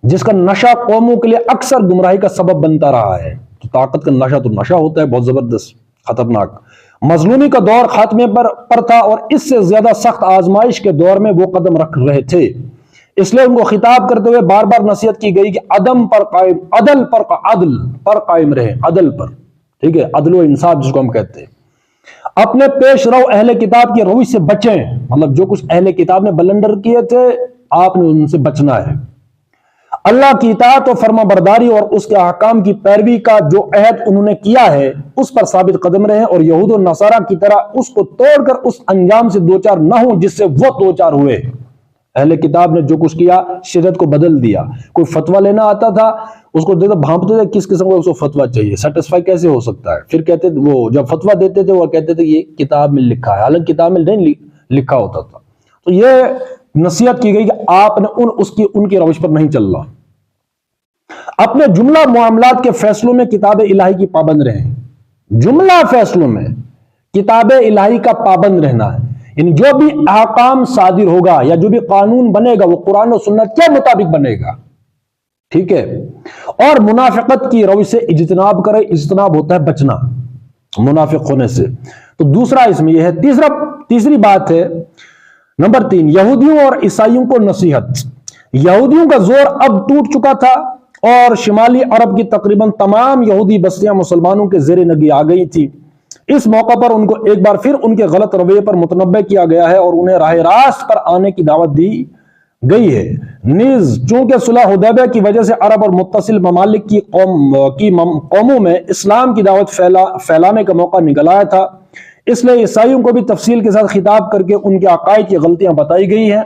جس کا نشہ قوموں کے لیے اکثر گمراہی کا سبب بنتا رہا ہے۔ تو طاقت کا نشہ تو نشہ ہوتا ہے بہت زبردست، خطرناک۔ مظلومی کا دور خاتمے پر تھا، اور اس سے زیادہ سخت آزمائش کے دور میں وہ قدم رکھ رہے تھے، اس لیے ان کو خطاب کرتے ہوئے بار بار نصیحت کی گئی کہ عدل پر قائم رہے، عدل پر، ٹھیک ہے، عدل و انصاف جس کو ہم کہتے ہیں۔ اپنے پیش رو اہل کتاب کی روش سے بچیں، مطلب جو کچھ اہل کتاب نے بلنڈر کیے تھے آپ نے ان سے بچنا ہے۔ اللہ کی اطاعت و فرما برداری اور اس کے احکام کی پیروی کا جو عہد انہوں نے کیا ہے اس پر ثابت قدم رہیں، اور یہود و نصارہ کی طرح اس کو توڑ کر اس انجام سے دوچار نہ ہوں جس سے وہ دوچار ہوئے۔ اہل کتاب نے جو کچھ کیا، شریعت کو بدل دیا۔ کوئی فتویٰ لینا آتا تھا، اس کو دیتا بھانپتے تھے کس قسم کا اس کو فتویٰ چاہیے، سیٹسفائی کیسے ہو سکتا ہے، پھر کہتے تھے وہ جب فتویٰ دیتے تھے وہ کہتے تھے یہ کتاب میں لکھا ہے، حالانکہ کتاب میں نہیں لکھا ہوتا تھا۔ تو یہ نصیحت کی گئی کہ آپ نے ان کی روش پر نہیں چلنا۔ اپنے جملہ معاملات کے فیصلوں میں کتاب الہی کی پابند رہیں، جملہ فیصلوں میں کتاب الہی کا پابند رہنا ہے، یعنی جو بھی احکام صادر ہوگا یا جو بھی قانون بنے گا وہ قرآن و سنت کے مطابق بنے گا، ٹھیک ہے۔ اور منافقت کی روش سے اجتناب کرے، اجتناب ہوتا ہے بچنا منافق ہونے سے۔ تو دوسرا اس میں یہ ہے۔ تیسری بات ہے نمبر 3، یہودیوں اور عیسائیوں کو نصیحت۔ یہودیوں کا زور اب ٹوٹ چکا تھا اور شمالی عرب کی تقریباً تمام یہودی بستیاں مسلمانوں کے زیر نگی آ گئی تھی۔ اس موقع پر ان کو ایک بار پھر ان کے غلط رویے پر متنبہ کیا گیا ہے اور انہیں راہ راست پر آنے کی دعوت دی گئی ہے۔ نیز چونکہ صلح حدیبیہ کی وجہ سے عرب اور متصل ممالک کی قوموں میں اسلام کی دعوت پھیلانے کا موقع نکل آیا تھا، اس لیے عیسائیوں کو بھی تفصیل کے ساتھ خطاب کر کے ان کے عقائد کی غلطیاں بتائی گئی ہیں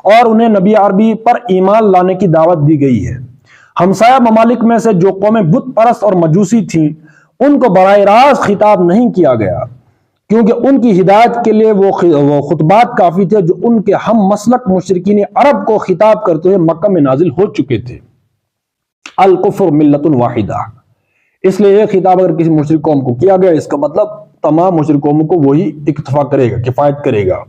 اور انہیں نبی عربی پر ایمان لانے کی دعوت دی گئی ہے۔ ہمسایہ ممالک میں سے جو قومیں بت پرست اور مجوسی تھیں ان کو براہ راست خطاب نہیں کیا گیا، کیونکہ ان کی ہدایت کے لیے وہ خطبات کافی تھے جو ان کے ہم مسلک مشرکین عرب کو خطاب کرتے ہوئے مکہ میں نازل ہو چکے تھے۔ الکفر ملت واحدہ، اس لیے یہ خطاب اگر کسی مشرک قوم کو کیا گیا اس کا مطلب تمام مشرک قوموں کو وہی اکتفا کرے گا، کفایت کرے گا۔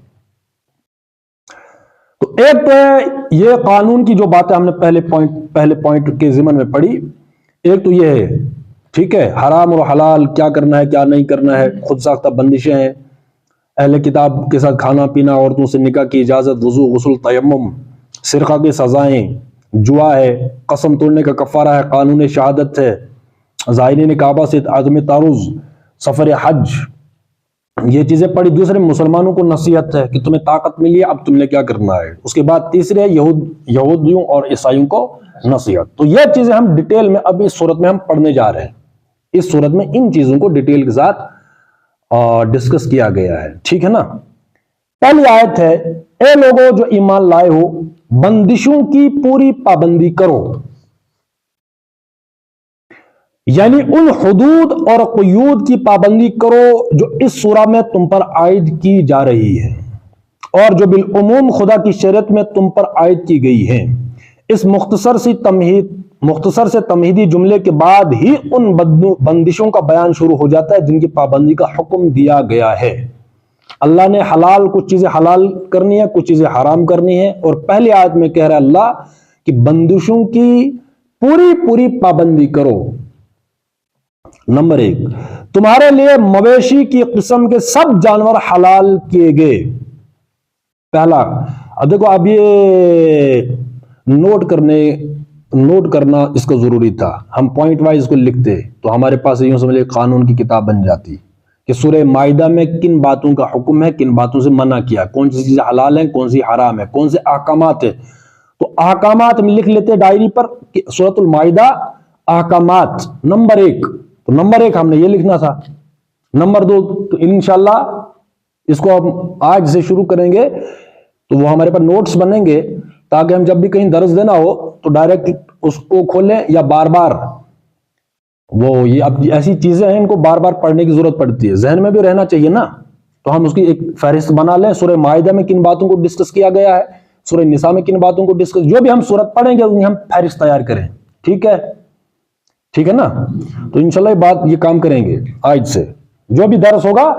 تو ایک تو ہے یہ قانون کی جو باتیں ہم نے پہلے پوائنٹ کے ضمن میں پڑھی، ایک تو یہ ہے، ٹھیک ہے، حرام اور حلال کیا کرنا ہے کیا نہیں کرنا ہے، خود ساختہ بندشیں ہیں، اہل کتاب کے ساتھ کھانا پینا، عورتوں سے نکاح کی اجازت، وضو، غسل، تیمم، سرقہ کی سزائیں، جوا ہے، قسم توڑنے کا کفارہ ہے، قانون شہادت ہے، زائرین کعبہ سے عدم تعرض، سفر حج، یہ چیزیں پڑھی۔ دوسرے مسلمانوں کو نصیحت ہے کہ تمہیں طاقت ملی ہے اب تم نے کیا کرنا ہے۔ اس کے بعد تیسرے ہے یہودیوں اور عیسائیوں کو نصیحت۔ تو یہ چیزیں ہم ڈیٹیل میں اب اس صورت میں ہم پڑھنے جا رہے ہیں، اس صورت میں ان چیزوں کو ڈیٹیل کے ساتھ ڈسکس کیا گیا ہے، ٹھیک ہے نا۔ پہلی آیت ہے، اے لوگوں جو ایمان لائے ہو بندشوں کی پوری پابندی کرو، یعنی ان حدود اور قیود کی پابندی کرو جو اس سورہ میں تم پر عائد کی جا رہی ہے اور جو بالعموم خدا کی شریعت میں تم پر عائد کی گئی ہے۔ اس مختصر سے تمہیدی جملے کے بعد ہی ان بندشوں کا بیان شروع ہو جاتا ہے جن کی پابندی کا حکم دیا گیا ہے۔ اللہ نے کچھ چیزیں حلال کرنی ہے، کچھ چیزیں حرام کرنی ہے، اور پہلی آیت میں کہہ رہا ہے اللہ کہ بندشوں کی پوری پابندی کرو۔ نمبر 1، تمہارے لیے مویشی کی قسم کے سب جانور حلال کیے گئے۔ پہلا، اب دیکھو اب یہ نوٹ کرنا اس کو ضروری تھا، ہم پوائنٹ وائز کو لکھتے تو ہمارے پاس یوں سمجھے قانون کی کتاب بن جاتی کہ سورہ مائدہ میں کن باتوں کا حکم ہے، کن باتوں سے منع کیا، کون سی چیزیں حلال ہیں، کون سی حرام ہے، کون سے احکامات ہیں۔ تو احکامات میں لکھ لیتے ڈائری پر سورۃ المائدہ احکامات نمبر 1، تو نمبر 1 ہم نے یہ لکھنا تھا۔ نمبر 2 تو انشاءاللہ اس کو ہم آج سے شروع کریں گے تو وہ ہمارے پاس نوٹس بنیں گے تاکہ ہم جب بھی کہیں درس دینا ہو تو ڈائریکٹ اس کو کھولیں، یا بار بار یہ اب ایسی چیزیں ہیں ان کو بار بار پڑھنے کی ضرورت پڑتی ہے، ذہن میں بھی رہنا چاہیے نا، تو ہم اس کی ایک فہرست بنا لیں. سورہ مائدہ میں کن باتوں کو ڈسکس کیا گیا ہے, سورہ نساء میں کن باتوں کو ڈسکس, جو بھی ہم سورت پڑھیں گے ان کی ہم فہرست تیار کریں. ٹھیک ہے, ٹھیک ہے نا. تو انشاءاللہ یہ کام کریں گے آج سے. جو بھی درس ہوگا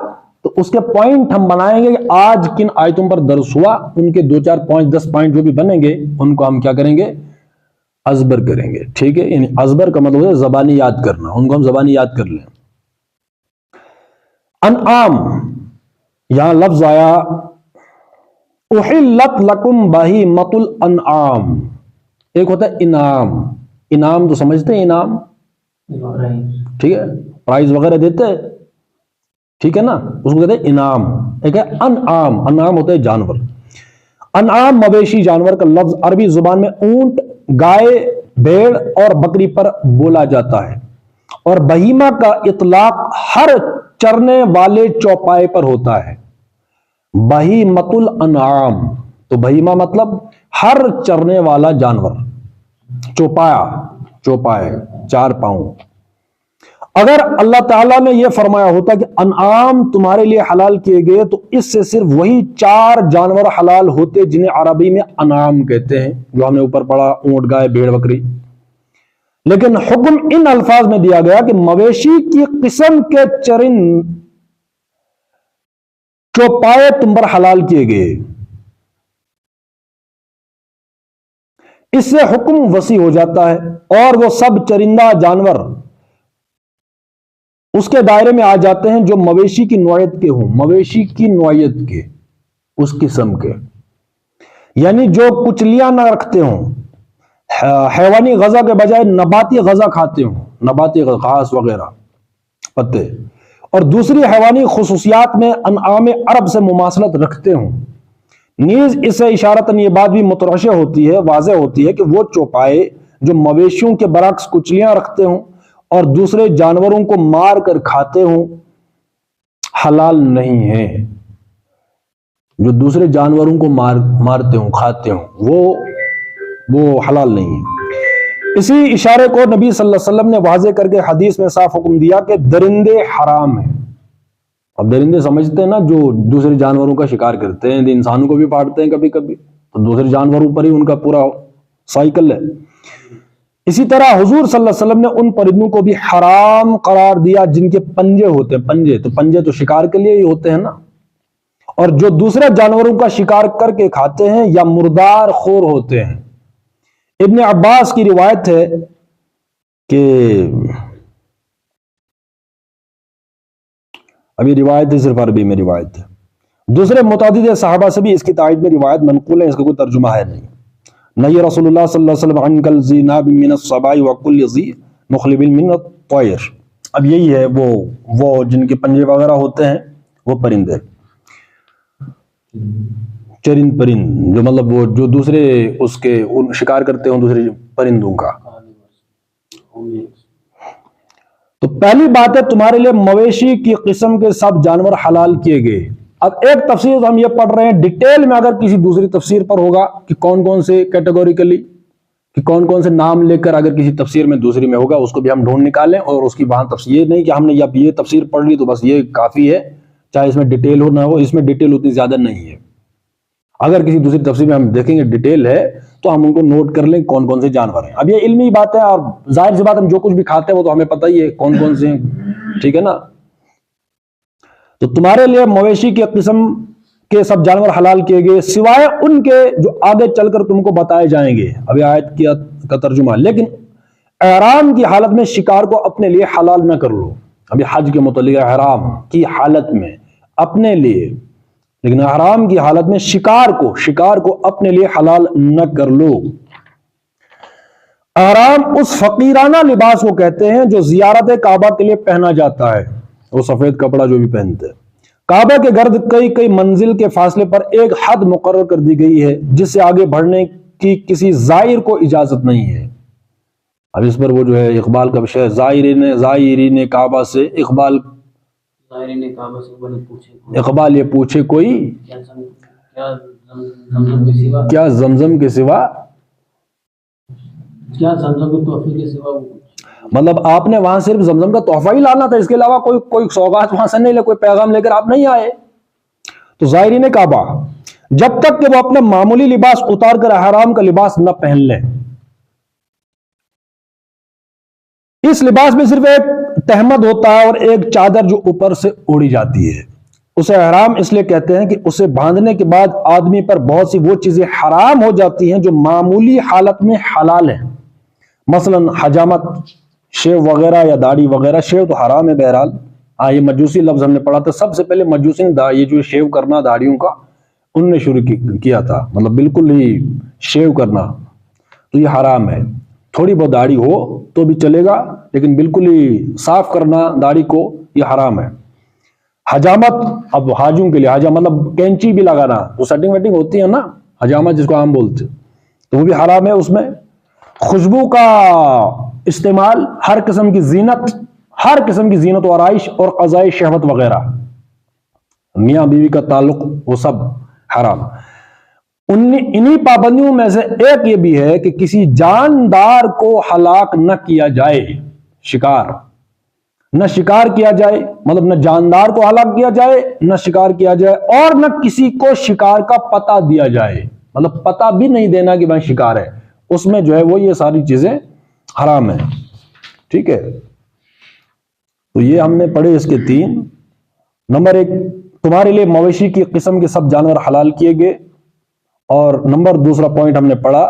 تو اس کے پوائنٹ ہم بنائیں گے کہ آج کن آیتوں پر درس ہوا, ان کے 2-4 5 10 پوائنٹ جو بھی بنیں گے ان کو ہم کیا کریں گے, ازبر کریں گے. ٹھیک ہے, یعنی ازبر کا مطلب ہے زبانی یاد کرنا, ان کو ہم زبانی یاد کر لیں. انعام, یہاں لفظ آیا احلت لکم بہیمۃ الانعام. ایک ہوتا ہے انعام. انعام تو سمجھتے ہیں, انعام ٹھیک ہے, پرائز وغیرہ دیتے ہیں, ٹھیک ہے نا, اس کو کہتے ہیں انعام. ایک ہے انعام. انعام ہوتا ہے جانور. انعام مویشی جانور کا لفظ عربی زبان میں اونٹ, گائے, بھیڑ اور بکری پر بولا جاتا ہے, اور بہیمہ کا اطلاق ہر چرنے والے چوپائے پر ہوتا ہے. بہیمۃ الانعام, تو بہیمہ مطلب ہر چرنے والا جانور, چوپایا, چوپائے, 4 پاؤں. اگر اللہ تعالیٰ نے یہ فرمایا ہوتا کہ انعام تمہارے لیے حلال کیے گئے تو اس سے صرف وہی 4 جانور حلال ہوتے جنہیں عربی میں انعام کہتے ہیں, جو ہم نے اوپر پڑھا, اونٹ, گائے, بھیڑ, بکری. لیکن حکم ان الفاظ میں دیا گیا کہ مویشی کی قسم کے چرند چوپائے تم پر حلال کیے گئے. اس سے حکم وسیع ہو جاتا ہے اور وہ سب چرندہ جانور اس کے دائرے میں آ جاتے ہیں جو مویشی کی نوعیت کے ہوں. مویشی کی نوعیت کے, اس قسم کے, یعنی جو کچلیاں نہ رکھتے ہوں, حیوانی غذا کے بجائے نباتی غذا کھاتے ہوں, نباتی گھاس وغیرہ, پتے, اور دوسری حیوانی خصوصیات میں انعام عرب سے مماثلت رکھتے ہوں. نیز اس سے اشارتاً یہ بات بھی مترشح ہوتی ہے, واضح ہوتی ہے کہ وہ چوپائے جو مویشیوں کے برعکس کچلیاں رکھتے ہوں اور دوسرے جانوروں کو مار کر کھاتے ہوں, حلال نہیں ہیں. جو دوسرے جانوروں کو مارتے ہوں, کھاتے ہوں, وہ حلال نہیں ہیں. اسی اشارے کو نبی صلی اللہ علیہ وسلم نے واضح کر کے حدیث میں صاف حکم دیا کہ درندے حرام ہیں. اب درندے سمجھتے ہیں نا, جو دوسرے جانوروں کا شکار کرتے ہیں, انسانوں کو بھی پاڑتے ہیں کبھی کبھی, تو دوسرے جانوروں پر ہی ان کا پورا سائیکل ہے. اسی طرح حضور صلی اللہ علیہ وسلم نے ان پرندوں کو بھی حرام قرار دیا جن کے پنجے ہوتے ہیں. پنجے تو شکار کے لیے ہی ہوتے ہیں نا, اور جو دوسرے جانوروں کا شکار کر کے کھاتے ہیں یا مردار خور ہوتے ہیں. ابن عباس کی روایت ہے کہ, ابھی روایت ہے, صرف عربی میں روایت ہے, دوسرے متعدد صحابہ سے بھی اس کی تائید میں روایت منقول ہے, اس کا کوئی ترجمہ ہے نہیں. نہی رسول اللہ صلی اللہ علیہ وسلم عن کل ذی ناب من السباع وکل ذی مخلب من الطیر. اب یہی ہے وہ جن کے پنجے وغیرہ ہوتے ہیں, وہ پرندے, چرند پرند, جو مطلب وہ جو دوسرے اس کے شکار کرتے ہوں دوسرے پرندوں کا. تو پہلی بات ہے تمہارے لیے مویشی کی قسم کے سب جانور حلال کیے گئے. اب ایک تفسیر ہم یہ پڑھ رہے ہیں, ڈیٹیل میں اگر کسی دوسری تفسیر پر ہوگا کہ کون کون سے کیٹیگوریکلی, کہ کون کون سے نام لے کر اگر کسی تفسیر میں دوسری میں ہوگا, اس کو بھی ہم ڈھونڈ نکالیں, اور اس کی وہاں تفسیر. یہ نہیں کہ ہم نے یہ تفسیر پڑھ لی تو بس یہ کافی ہے, چاہے اس میں ڈیٹیل ہو نہ ہو, اس میں ڈیٹیل اتنی زیادہ نہیں ہے. اگر کسی دوسری تفسیر میں ہم دیکھیں گے ڈیٹیل ہے تو ہم ان کو نوٹ کر لیں کون کون سے جانور ہیں. اب یہ علمی بات ہے, اور ظاہر سی بات ہم جو کچھ بھی کھاتے ہیں وہ تو ہمیں پتہ ہی ہے کون کون سے ہیں, ٹھیک ہے نا. تو تمہارے لیے مویشی کی قسم کے سب جانور حلال کیے گئے سوائے ان کے جو آگے چل کر تم کو بتائے جائیں گے. ابھی آیت کا ترجمہ, لیکن احرام کی حالت میں شکار کو اپنے لیے حلال نہ کر لو. ابھی حج کے متعلق احرام کی حالت میں اپنے لیے, لیکن احرام کی حالت میں شکار کو اپنے لیے حلال نہ کر لو. احرام اس فقیرانہ لباس کو کہتے ہیں جو زیارت کعبہ کے لیے پہنا جاتا ہے, وہ سفید کپڑا جو بھی پہنتے ہیں. کعبہ کے گرد کئی منزل کے فاصلے پر ایک حد مقرر کر دی گئی ہے جس سے آگے بڑھنے کی کسی زائر کو اجازت نہیں ہے. اب اس پر وہ جو ہے اقبال کا شعر, زائرین کعبہ سے اقبال یہ پوچھے کوئی کیا زمزم کے سوا, مطلب آپ نے وہاں صرف زمزم کا تحفہ ہی لانا تھا, اس کے علاوہ کوئی سوغات وہاں سے نہیں لے, کوئی پیغام لے کر آپ نہیں آئے. تو زائرین کعبہ جب تک کہ وہ اپنا معمولی لباس اتار کر احرام کا لباس نہ پہن لیں، اس لباس میں صرف ایک تہمد ہوتا ہے اور ایک چادر جو اوپر سے اوڑھی جاتی ہے، اسے احرام اس لیے کہتے ہیں کہ اسے باندھنے کے بعد آدمی پر بہت سی وہ چیزیں حرام ہو جاتی ہیں جو معمولی حالت میں حلال ہیں، مثلا حجامت، شیو وغیرہ یا داڑھی وغیرہ۔ شیو تو حرام ہے بہرحال، یہ مجوسی لفظ ہم نے پڑھا تھا، سب سے پہلے مجوسی نے یہ جو شیو کرنا داڑھیوں کا انہوں نے شروع کیا تھا، مطلب بالکل ہی شیو کرنا تو یہ حرام ہے۔ تھوڑی بہت داڑھی ہو تو بھی چلے گا، لیکن بالکل ہی صاف کرنا داڑھی کو یہ حرام ہے۔ حجامت، اب حاجوں کے لیے مطلب کینچی بھی لگانا، وہ سیٹنگ ویٹنگ ہوتی ہے نا، حجامت جس کو عام بولتے تو وہ بھی حرام ہے اس میں۔ خوشبو کا استعمال، ہر قسم کی زینت و آرائش اور قضاء شہوت وغیرہ، میاں بیوی کا تعلق، وہ سب حرام۔ انہی پابندیوں میں سے ایک یہ بھی ہے کہ کسی جاندار کو ہلاک نہ کیا جائے، شکار کیا جائے، مطلب نہ جاندار کو ہلاک کیا جائے، نہ شکار کیا جائے، اور نہ کسی کو شکار کا پتہ دیا جائے، مطلب پتہ بھی نہیں دینا کہ بھائی شکار ہے، اس میں جو ہے وہ یہ ساری چیزیں حرام ہیں، ٹھیک ہے۔ تو یہ ہم نے پڑھے اس کے 3۔ نمبر 1، تمہارے لیے مویشی کی قسم کے سب جانور حلال کیے گئے، اور دوسرا پوائنٹ ہم نے پڑھا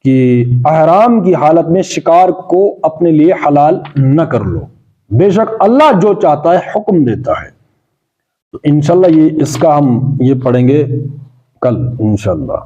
کہ احرام کی حالت میں شکار کو اپنے لیے حلال نہ کر لو، بے شک اللہ جو چاہتا ہے حکم دیتا ہے۔ تو انشاءاللہ اس کا ہم یہ پڑھیں گے کل انشاءاللہ۔